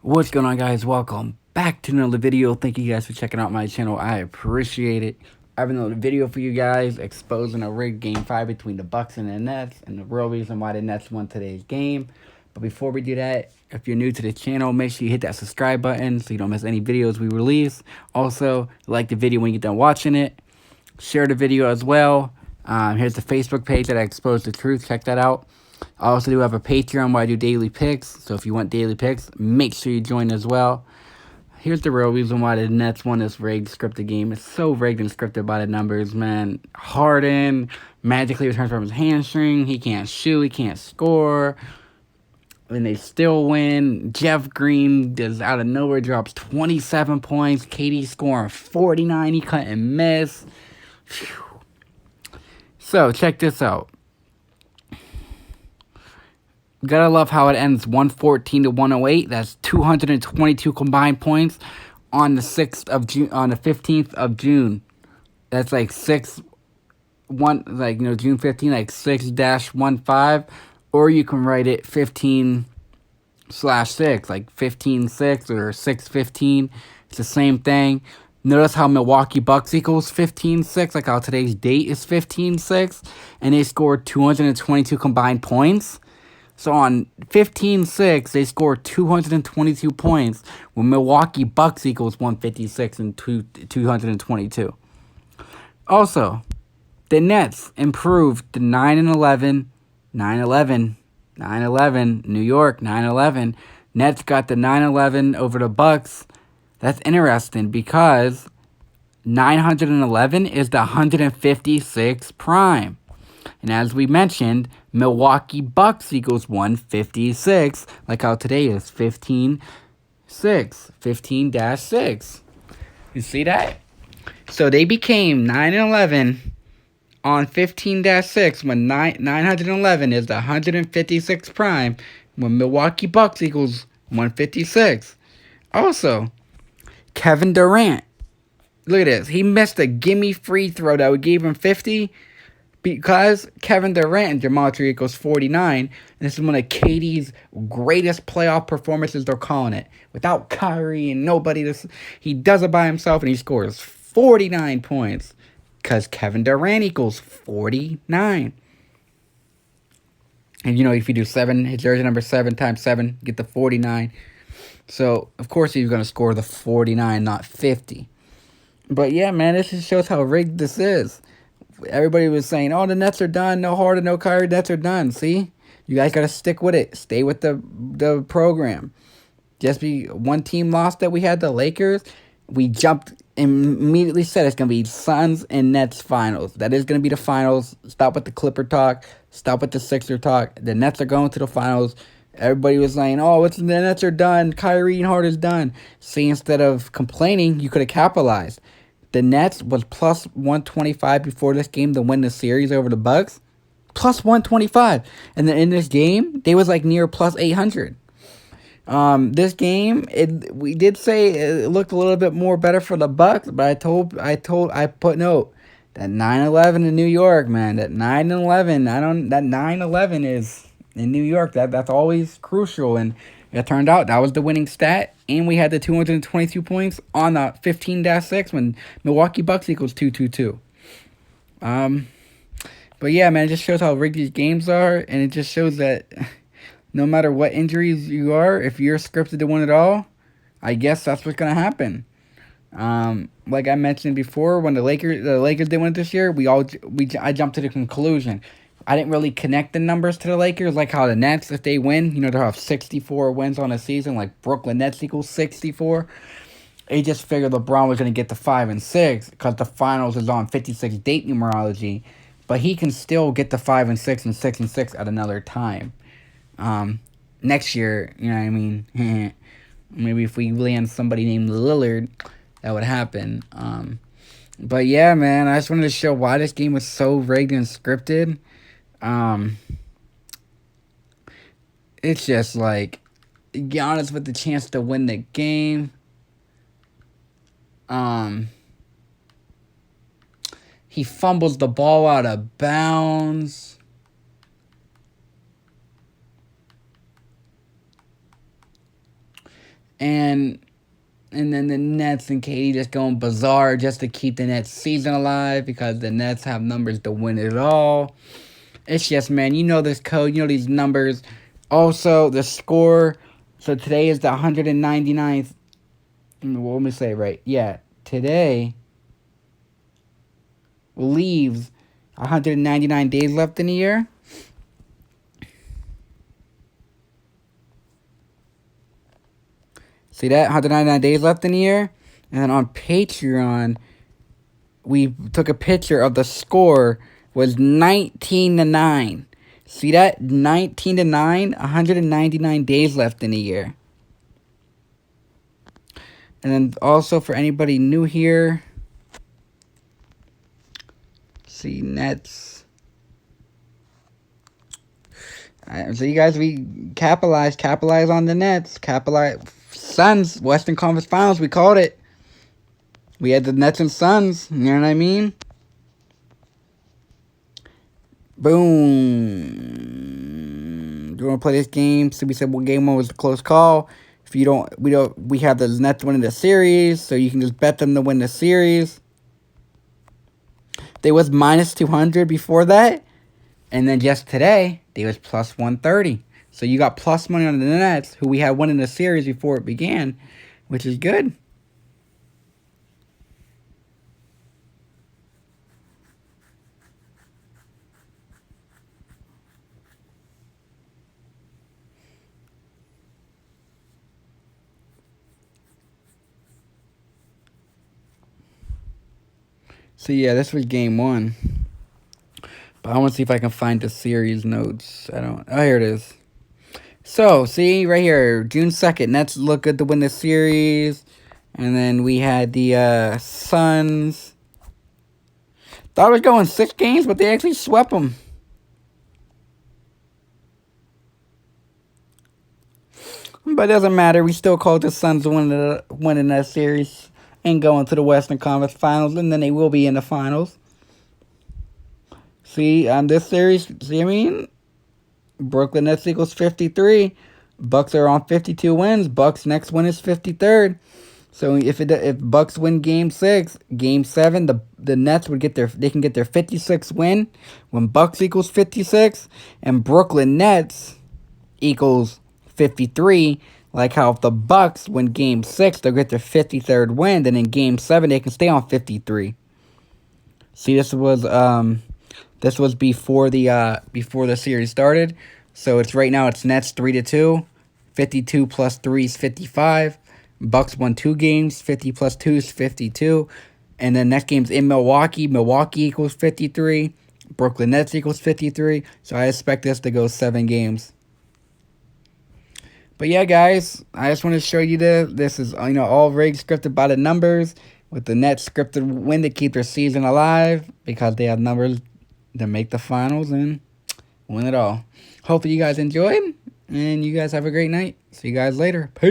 What's going on, guys? Welcome back to another video. Thank you guys for checking out my channel. I appreciate it. I have another video for you guys exposing a rigged game 5 between the Bucks and the Nets, and the real reason why the Nets won today's game. But before we do that, if you're new to the channel, make sure you hit that subscribe button so you don't miss any videos we release. Also, like the video when you get done watching it. Share the video as well. Here's the Facebook page that I exposed the truth. Check that out. I also do have a Patreon where I do daily picks. So if you want daily picks, make sure you join as well. Here's the real reason why the Nets won this rigged scripted game. It's so rigged and scripted by the numbers, man. Harden magically returns from his hamstring. He can't shoot. He can't score. And they still win. Jeff Green does out of nowhere drops 27 points. KD scoring 49. He couldn't miss. Phew. So check this out. Gotta love how it ends 114 to 108. That's 222 combined points on the 6th of June, on the 15th of June. That's like June 15, like 6-15, or you can write it 15/6, like 15/6 or 6/15. It's the same thing. Notice how Milwaukee Bucks equals 15/6, like how today's date is 15/6, and they scored 222 combined points. So on 15/6, they scored 222 points, when Milwaukee Bucks equals 156 and 222. Also, the Nets improved to 9-11, 9-11, 9-11, New York, 9-11. Nets got the 9-11 over the Bucks. That's interesting because 911 is the 156 prime. And as we mentioned, Milwaukee Bucks equals 156, like how today is 15/6, 15-6. You see that? So they became 9-11 on 15-6 when 911 is the 156 prime, when Milwaukee Bucks equals 156. Also, Kevin Durant. Look at this. He missed a gimme free throw that would give him 50. Because Kevin Durant and Gematria equals 49, and this is one of KD's greatest playoff performances, they're calling it. Without Kyrie and nobody, he does it by himself, and he scores 49 points. Because Kevin Durant equals 49. And, if you do 7, his jersey number 7 times 7, get the 49. So, of course, he's going to score the 49, not 50. But, yeah, man, this just shows how rigged this is. Everybody was saying, oh, the Nets are done. No Harden, no Kyrie. Nets are done. See? You guys got to stick with it. Stay with the program. Just be one team lost that we had, the Lakers. We jumped and immediately said it's going to be Suns and Nets finals. That is going to be the finals. Stop with the Clipper talk. Stop with the Sixer talk. The Nets are going to the finals. Everybody was saying, oh, the Nets are done. Kyrie and Harden's done. See, instead of complaining, you could have capitalized. The Nets was plus 125 before this game to win the series over the Bucks. Plus 125. And then in this game, they was like near plus 800. This game, we did say it looked a little bit more better for the Bucks, but I put note that 9-11 in New York, man. That 9-11, that 9-11 is in New York. That's always crucial, and it turned out that was the winning stat, and we had the 222 points on the 15-6 when Milwaukee Bucks equals 222. But yeah, man, it just shows how rigged these games are, and it just shows that no matter what injuries you are, if you're scripted to win it all, I guess that's what's gonna happen. Like I mentioned before, when the Lakers did win it this year, I jumped to the conclusion. I didn't really connect the numbers to the Lakers, like how the Nets, if they win, they'll have 64 wins on a season, like Brooklyn Nets equals 64. They just figured LeBron was going to get to 5 and 6 because the finals is on 56 date numerology, but he can still get to 5 and 6 and 6 and 6 at another time. Next year, you know what I mean? Maybe if we land somebody named Lillard, that would happen. But yeah, man, I just wanted to show why this game was so rigged and scripted. It's just like Giannis with the chance to win the game. He fumbles the ball out of bounds. And then the Nets and KD just going bizarre just to keep the Nets season alive because the Nets have numbers to win it all. It's just, man, you know this code, you know these numbers. Also, the score. So today is the 199th. Well, let me say it right. Yeah, today leaves 199 days left in the year. See that? 199 days left in the year. And then on Patreon, we took a picture of the score was 19-9. See that? 19-9, 199 days left in the year. And then also for anybody new here, see Nets. So you guys, we capitalize on the Nets, capitalize Suns, Western Conference Finals. We called it. We had the Nets and Suns. You know what I mean? Boom. Do you want to play this game? So we said, well, game one was a close call. If you don't, we have the Nets winning the series, so you can just bet them to win the series. They was minus 200 before that, and then just today they was plus 130. So you got plus money on the Nets, who we had winning the series before it began, which is good. So yeah, this was game one. But I want to see if I can find the series notes. I don't. Oh, here it is. So, see, right here, June 2nd, Nets look good to win the series. And then we had the Suns. Thought it was going 6 games, but they actually swept them. But it doesn't matter. We still called the Suns winning that series and going to the Western Conference Finals. And then they will be in the finals. See, on this series, see what I mean? Brooklyn Nets equals 53. Bucks are on 52 wins. Bucks next win is 53rd. So if Bucks win game 6, game 7, the Nets would get their 56th win when Bucks equals 56 and Brooklyn Nets equals 53. Like how if the Bucks win game 6, they'll get their 53rd win, then in game 7 they can stay on 53. See, this was before the series started. So it's right now it's Nets 3-2. 52 plus 3 is 55. Bucks won 2 games. 50 plus 2 is 52. And then next game's in Milwaukee. Milwaukee equals 53. Brooklyn Nets equals 53. So I expect this to go 7 games. But yeah, guys, I just want to show you this is all rigged, scripted by the numbers, with the Nets scripted win to keep their season alive because they have numbers to make the finals and win it all. Hopefully you guys enjoyed, and you guys have a great night. See you guys later. Peace.